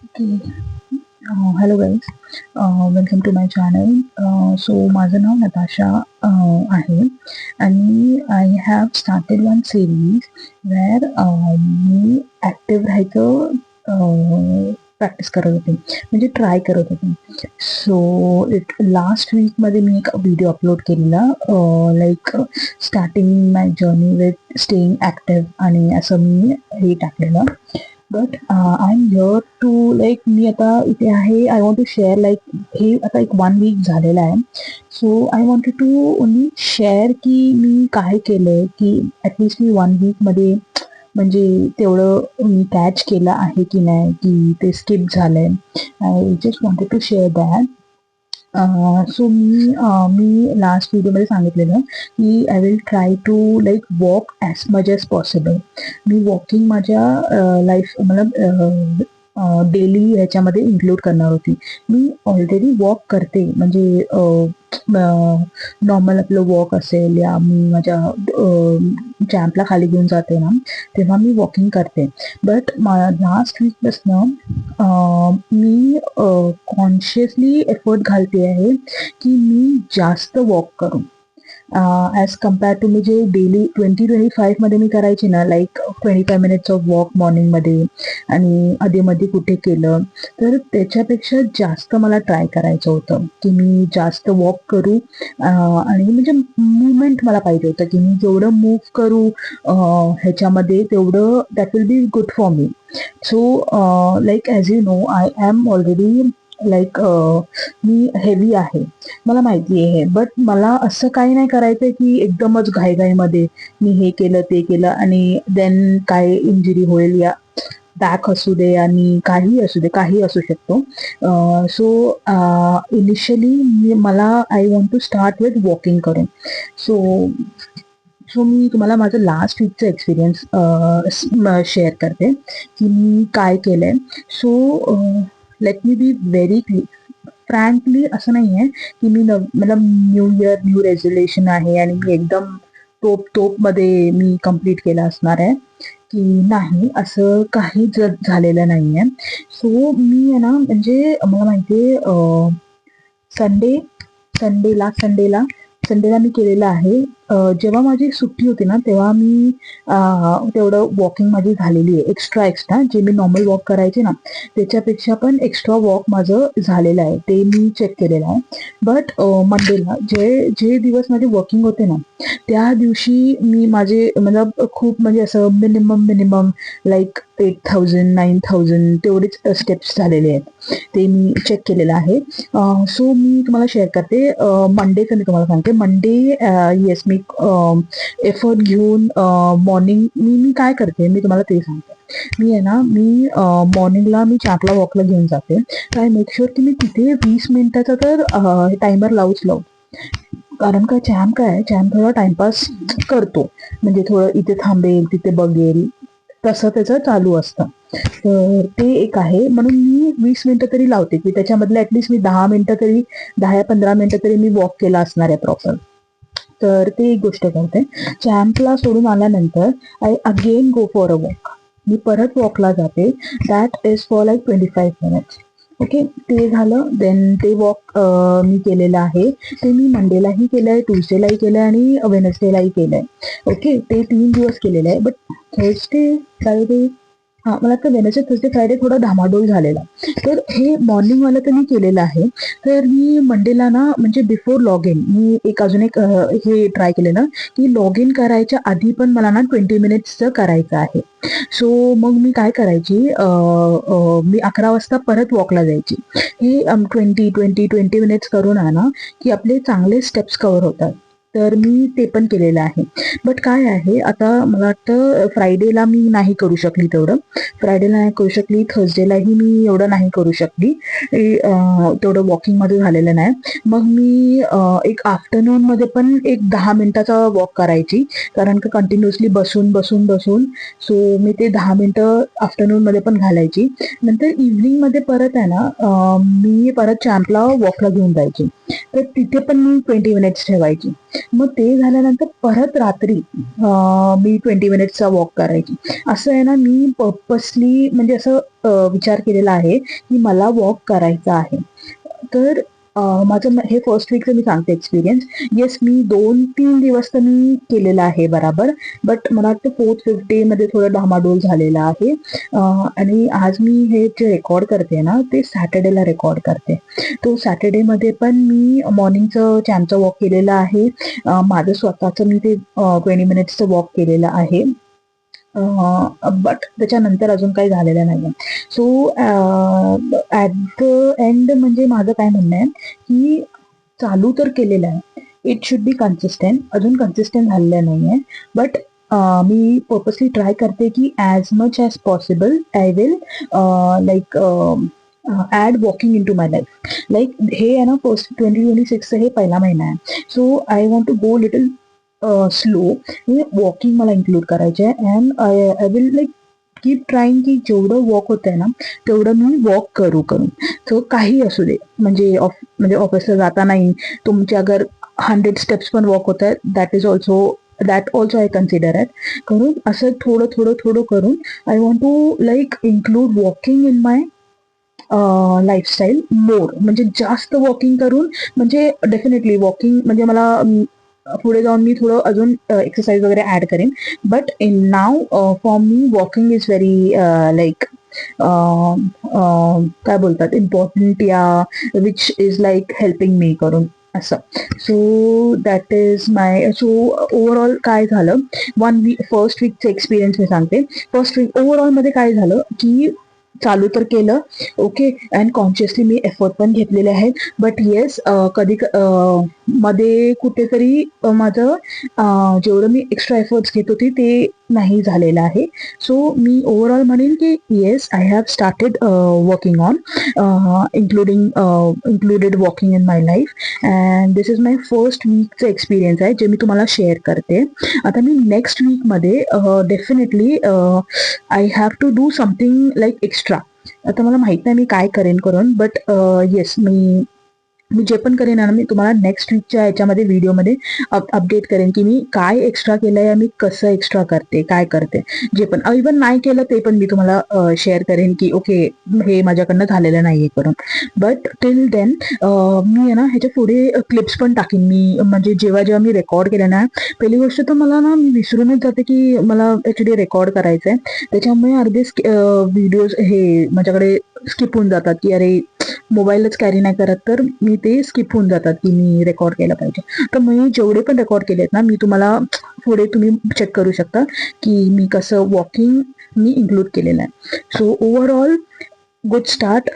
Okay. Hello guys, welcome to my channel. So माझं नाव नताशा आहे आणि I have started one series where me active राहायचं practice करत होते, म्हणजे ट्राय करत होते. सो लास्ट वीकमध्ये मी एक व्हिडिओ अपलोड केलेला, like starting my journey with staying active आणि असं मी हे टाकलेलं. But I am here to like मी आता इथे आहे. I want to share like हे आता एक 1 वीक झालेलं आहे. So I wanted to only share की मी काय केलंय, की ॲटलिस्ट मी 1 वीकमध्ये म्हणजे तेवढं मी कॅच केलं आहे की नाही, की ते स्किप झालंय. I just wanted to share that. So मी लास्ट व्हिडिओमध्ये सांगितलेलं की I will try to like walk as much as possible. मी वॉकिंग माझ्या लाईफ मतलब डेली ह्याच्यामध्ये इन्क्लूड करणार होती. मी ऑलरेडी वॉक करते, म्हणजे नॉर्मल आपलं वॉक असेल या मी माझ्या चॅम्पला खाली घेऊन जाते ना, तेव्हा मी वॉकिंग करते. बट लास्ट वीकपासनं मी कॉन्शियसली एफर्ट घालते आहे की मी जास्त वॉक करू. ॲज कम्पेअर टू मी जे डेली 20-25मध्ये मी करायची ना, लाईक 25 मिनिट्स ऑफ वॉक मॉर्निंगमध्ये आणि अधेमध्ये कुठे केलं, तर त्याच्यापेक्षा जास्त मला ट्राय करायचं होतं की मी जास्त वॉक करू. आणि म्हणजे मुवमेंट मला पाहिजे होतं की मी जेवढं मूव्ह करू ह्याच्यामध्ये तेवढं that will be good for me. So like as you know I am already like me heavy आहे, मला माहिती आहे. बट मला असं काही नाही करायचं आहे की एकदमच घाईघाईमध्ये मी हे केलं ते केलं आणि देन काय इंजुरी होईल, या बॅक असू दे आणि काही असू दे, काही असू शकतो. सो इनिशियली मला I want to start with walking करून. सो सो मी तुम्हाला माझं लास्ट वीकचं एक्सपिरियन्स शेअर करते की मी काय केलं आहे. So let me be very frankly, असं नाही आहे की मी मतलब न्यू इयर न्यू रेझोल्युशन आहे आणि मी एकदम तोपमध्ये मी कम्प्लीट केलं असणार आहे, की नाही, असं काही झालेलं नाही आहे. सो मी आहे ना, म्हणजे मला माहिती आहे संडेला मी केलेलं आहे. जेव्हा माझी सुट्टी होती ना, तेव्हा मी तेवढं वॉकिंग माझी झालेली आहे. एक्स्ट्रा जे मी नॉर्मल वॉक करायचे ना, त्याच्यापेक्षा पण एक्स्ट्रा वॉक माझं झालेलं आहे, ते मी चेक केलेलं आहे. बट मंडेला जे दिवस माझे वॉकिंग होते ना, त्या दिवशी मी माझे मतलब खूप म्हणजे असं मिनिमम लाईक 8,000 9,000 तेवढेच स्टेप्स झालेले आहेत, ते मी चेक केलेलं आहे. सो मी तुम्हाला शेअर करते. मंडेचं मी तुम्हाला सांगते. मंडे येस, मी एफर्ट घेऊन मॉर्निंग मी काय करते मी तुम्हाला ते सांगते. मी आहे ना, मी मॉर्निंगला मी चाकला वॉकला घेऊन जाते. तर आय मेक शुअर की मी तिथे 20 मिनिटाचा तर टायमर लावू. कारण का चॅम्प थोडा टाइमपास करतो, म्हणजे थोडं इथे थांबेल तिथे बघेल, तसं त्याचं चालू असतं. तर ते एक आहे, म्हणून मी 20 मिनिटं तरी लावते की त्याच्यामधलं ॲटलिस्ट मी 10 मिनिटं तरी 10 या 15 मिनिटं तरी मी वॉक केला असणार आहे प्रॉपर. तर ते एक गोष्ट करते. चॅम्पला सोडून आल्यानंतर I again go for a walk. मी परत वॉकला जाते. That is for like 25 minutes. Okay, ते झालं. देन ते वॉक मी केलेलं आहे. ते मी मंडेलाही केलं आहे, ट्यूजडेलाही केलं आहे आणि वेनसडेलाही केलं आहे. ओके, ते 3 दिवस केलेलं आहे. बट थर्सडे फ्रायडे, मला वाटतं वेनसडे थर्सडे फ्रायडे थोडा धामाडोल झालेला. तर हे मॉर्निंगवालं तर मी केलेलं आहे. तर मी मंडेला ना, म्हणजे बिफोर लॉग इन मी अजून एक हे ट्राय केलेलं की लॉग इन करायच्या आधी पण मला ना 20 मिनिट्सचं करायचं आहे. सो मग मी काय करायची, मी 11 वाजता परत वॉकला जायची. हे 20 मिनिट्स करून आहे ना, की आपले चांगले स्टेप्स कव्हर होतात. तर मी ते पण केलेलं आहे. बट काय आहे, आता मला वाटतं फ्रायडेला मी नाही करू शकली तेवढं. फ्रायडेला नाही करू शकली, थर्सडेलाही मी एवढं नाही करू शकली. तेवढं वॉकिंगमध्ये झालेलं नाही. मग मी एक आफ्टरनूनमध्ये पण एक 10 मिनिटाचा वॉक करायची, कारण का कंटिन्युअसली बसून सो मी ते 10 मिनिटं आफ्टरनूनमध्ये पण घालायची. नंतर इव्हनिंगमध्ये परत आहे ना, मी परत चॅम्पला वॉकला घेऊन जायची. तर तिथे पण मी 20 मिनिट्स ठेवायची. मग ते झाल्यानंतर परत रात्री मी 20 मिनिट्सचा वॉक करायची. असं आहे ना, मी पर्पसली म्हणजे असं विचार केलेला आहे की मला वॉक करायचा आहे. तर माझं हे फर्स्ट वीकचं मी सांगते एक्सपिरियन्स. येस, मी 2-3 दिवस तर मी केलेलं आहे बरोबर. बट मला वाटतं 4th-5th डेमध्ये थोडं डामाडोल झालेलं आहे. आणि आज मी हे जे रेकॉर्ड करते ना, ते सॅटर्डेला रेकॉर्ड करते. तो सॅटर्डेमध्ये पण मी मॉर्निंगचं चॅनचं वॉक केलेलं आहे. माझं स्वतःचं मी ते 20 मिनिट्सचं वॉक केलेलं आहे. बट त्याच्यानंतर अजून काही झालेलं नाही आहे. सो ॲट द एंड म्हणजे माझं काय म्हणणं आहे की चालू तर केलेलं आहे. It should be consistent. अजून कन्सिस्टंट झालेलं नाही आहे. बट मी पर्पसली ट्राय करते की as much as possible I will like add walking into my life. Like हे आहे ना, फर्स्ट 2026चं हे पहिला महिना आहे. So I want to go little slow. Walking मला इन्क्लूड करायचे आहे. And I will like keep trying की जेवढं वॉक होत आहे ना तेवढं मी वॉक करून तो काही असू दे. म्हणजे ऑफिसला जाता नाही तुमचे अगर 100 स्टेप्स पण वॉक होत आहेत, that also I consider it. करून असं थोडं थोडं थोडं करून I want to like include walking in my lifestyle more. म्हणजे जास्त वॉकिंग करून म्हणजे डेफिनेटली वॉकिंग म्हणजे मला पुढे जाऊन मी थोडं अजून एक्सरसाइज वगैरे ॲड करेन. But in now for me walking is very like काय बोलतात इम्पॉर्टंट या which is like helping me करून असं. So that is my. So overall काय झालं, फर्स्ट वीकचं एक्सपिरियन्स मी सांगते. फर्स्ट वीक ओव्हरऑलमध्ये काय झालं की चालू तर केलं okay. And consciously me effort पण घेतलेले आहेत. बट येस कधी मध्ये कुठेतरी माझं जेवढं मी एक्स्ट्रा एफर्ट्स घेत होती ते नाही झालेलं आहे. सो मी ओव्हरऑल म्हणेन की yes I have started working on included walking in my life. And this is my first वीकचं एक्सपिरियन्स आहे जे मी तुम्हाला शेअर करते. आता मी नेक्स्ट वीकमध्ये definitely I have to do something like extra. आता मला माहित नाही मी काय करेन करून. बट येस मी जे पण करेन ना मी तुम्हाला नेक्स्ट वीकच्या याच्यामध्ये व्हिडिओमध्ये अपडेट करेन की मी काय एक्स्ट्रा केलं आहे, मी कसं एक्स्ट्रा करते, काय करते. जे पण इव्हन नाही केलं ते पण मी तुम्हाला शेअर करेन की ओके हे माझ्याकडनं झालेलं नाही आहे करून. बट टिल देन मी आहे ना ह्याच्या पुढे क्लिप्स पण टाकीन मी. म्हणजे जेव्हा जेव्हा मी रेकॉर्ड केलं ना, पहिली गोष्ट तर मला ना मी विसरूनच जाते की मला ॲक्च्युली रेकॉर्ड करायचं आहे. त्याच्यामुळे अर्धे व्हिडिओज हे माझ्याकडे स्किप होऊन जातात की अरे मोबाईलच कॅरी नाही करत तर मी ते स्किप होऊन जातात की मी रेकॉर्ड केलं पाहिजे. तर मी जेवढे पण रेकॉर्ड केलेत ना मी तुम्हाला पुढे तुम्ही चेक करू शकता की मी कसं वॉकिंग मी इन्क्लूड केलेलं आहे. So overall good start.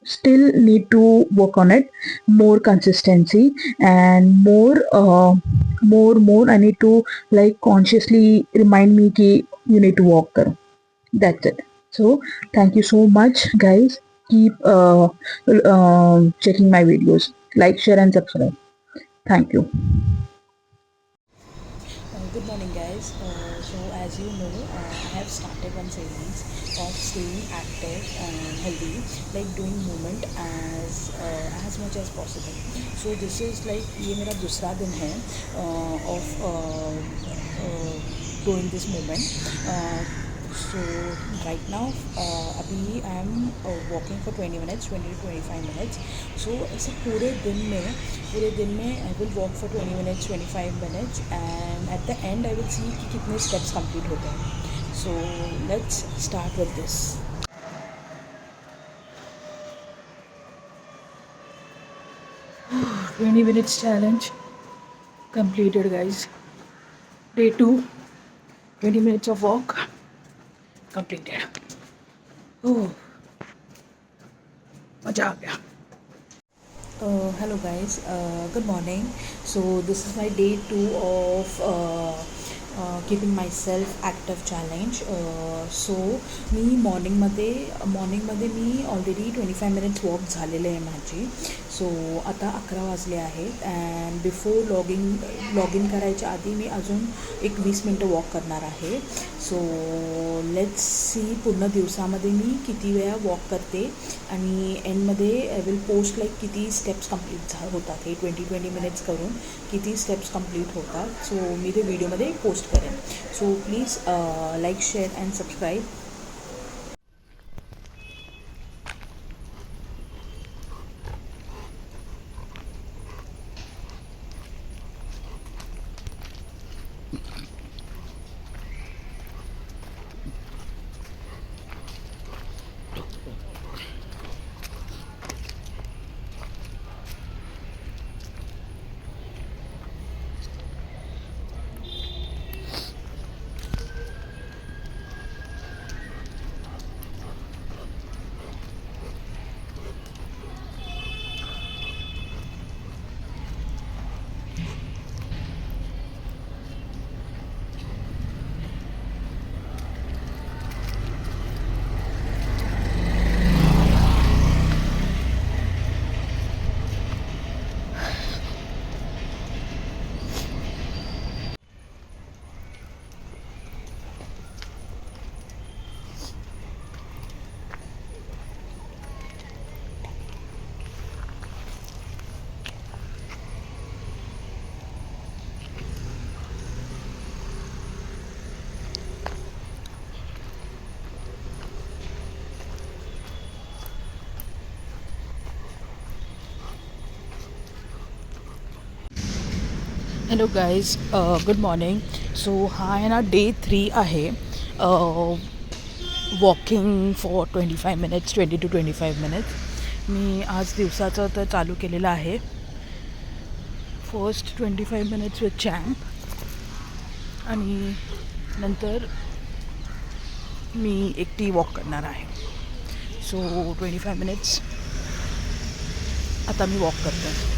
Still need to work on it, more consistency and more I need to like consciously remind me ki you need to walk karo. That's it. So thank you so much guys. Keep checking my videos, like, share and subscribe. Thank you. Good morning, guys. So, as you know, I have started one series of staying active and healthy, like doing movement as much as possible. So, this is like ये मेरा दूसरा दिन है of doing this movement. So right now अभी I am walking for 20 minutes, 20 to 25 minutes. So ऐसे पूरे दिन में I will walk for 20 minutes, 25 minutes end at the and I will see कि कितने स्टेप्स कंप्लीट होते हैं. सो लेट्स स्टार्ट विद दिस. 20 minutes challenge completed, guys. Day 2, 20 minutes of walk completed. Oh, मजा आ गया. Hello guys, good morning. So this is my day 2 of keeping myself active challenge. So मी मॉर्निंगमध्ये मी already 25 minutes walk झालेले आहे माझी. So आता 11 वाजले आहेत अँड बिफोर लॉग इन करायच्या आधी मी अजून एक 20 मिनटं वॉक करणार आहे. सो लेट्स सी पूर्ण दिवसामध्ये मी किती वेळा वॉक करते आणि एंडमध्ये आय विल पोस्ट लाईक किती स्टेप्स कंप्लीट होतात. हे 20 मिनिट्स करून किती स्टेप्स कंप्लीट होतात. सो मी ते व्हिडिओमध्ये पोस्ट करेन. So please like, share and subscribe. Hello guys, good morning. So हा आहे ना डे 3 आहे walking for 25 minutes, 20 to 25 minutes. मी आज दिवसाचं तर चालू केलेलं आहे. फर्स्ट 25 मिनिट्स विथ चॅम्प आणि नंतर मी एकटी वॉक करणार आहे. सो 25 मिनिट्स आता मी वॉक करते.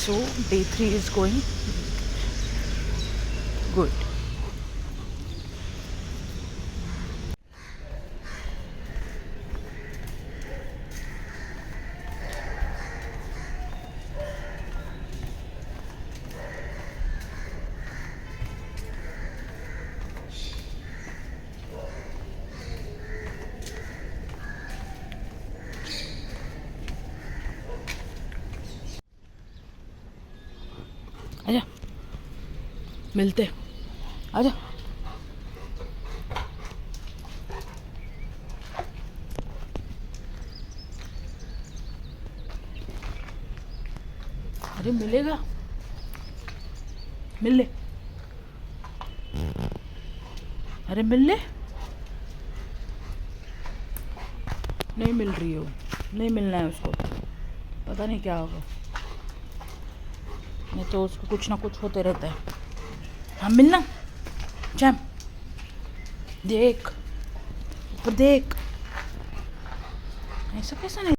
So day 3 is going good. आजा, मिलते, आजा. अरे मिलेगा, मिल ले. अरे मिल ले. नहीं मिल रही हो, नहीं मिलना है उसको. पता नहीं क्या होगा, नहीं तो उसको कुछ ना कुछ होते रहता है. हाँ मिलना. चैम देख, ऊपर देख. ऐसा कैसा नहीं.